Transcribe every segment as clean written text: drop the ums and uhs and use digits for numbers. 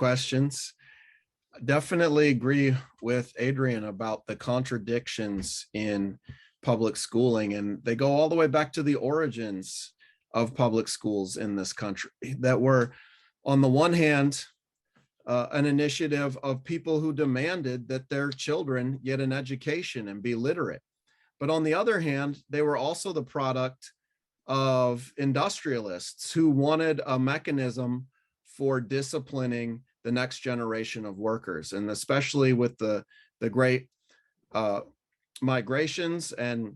questions. Definitely agree with Adrienne about the contradictions in public schooling, and they go all the way back to the origins of public schools in this country that were, on the one hand, an initiative of people who demanded that their children get an education and be literate. But on the other hand, they were also the product of industrialists who wanted a mechanism for disciplining the next generation of workers. And especially with the great migrations and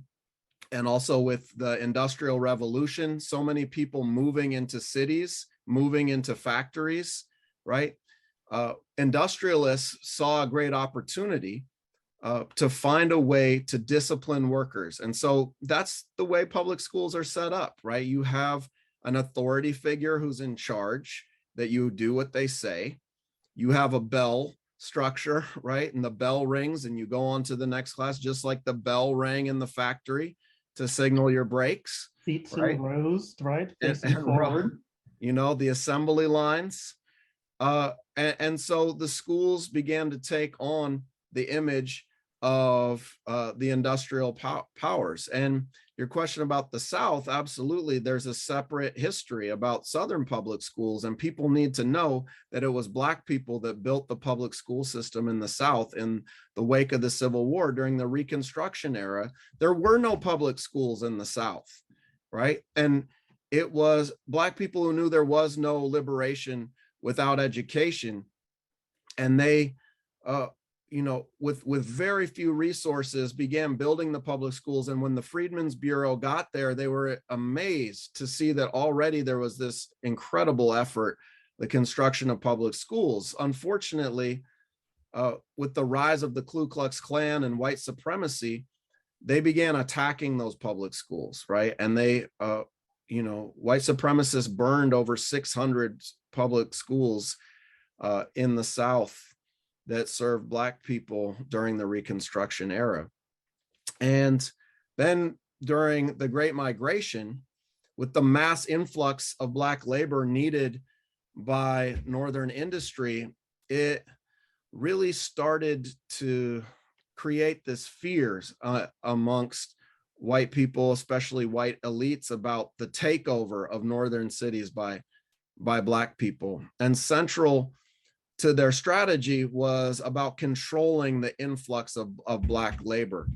also with the Industrial Revolution, so many people moving into cities, moving into factories, right? Industrialists saw a great opportunity to find a way to discipline workers. And so that's the way public schools are set up, right? You have an authority figure who's in charge, that you do what they say. You have a bell structure, right? And the bell rings and you go on to the next class, just like the bell rang in the factory to signal your breaks. Seats right? in rows, right? Facing And forward. you know, the assembly lines. And so the schools began to take on the image of the industrial powers. And your question about the South, absolutely, there's a separate history about Southern public schools, and people need to know that it was Black people that built the public school system in the South in the wake of the Civil War. During the Reconstruction era, there were no public schools in the South, right? And it was Black people who knew there was no liberation without education, and they you know, with very few resources, began building the public schools. And when the Freedmen's Bureau got there, they were amazed to see that already there was this incredible effort, the construction of public schools. Unfortunately, with the rise of the Ku Klux Klan and white supremacy, they began attacking those public schools, right? And they, you know, white supremacists burned over 600 public schools in the South that served Black people during the Reconstruction era. And then during the Great Migration, with the mass influx of Black labor needed by Northern industry, it really started to create this fears amongst white people, especially white elites, about the takeover of Northern cities by Black people. And central to their strategy was about controlling the influx of Black labor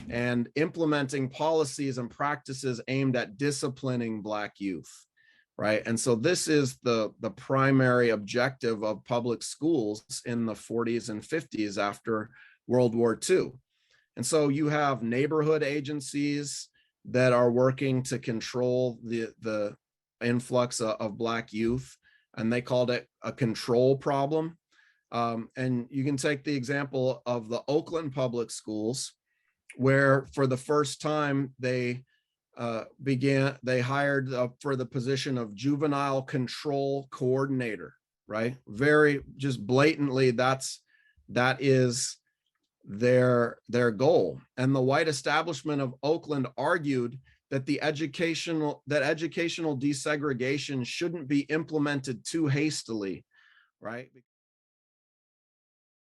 and implementing policies and practices aimed at disciplining Black youth, right? And so this is the primary objective of public schools in the 40s and 50s after World War II. And so you have neighborhood agencies that are working to control the influx of Black youth, and they called it a control problem. And you can take the example of the Oakland public schools, where for the first time they hired for the position of juvenile control coordinator, right? Very just blatantly, that is their goal. And the white establishment of Oakland argued that educational desegregation shouldn't be implemented too hastily, right?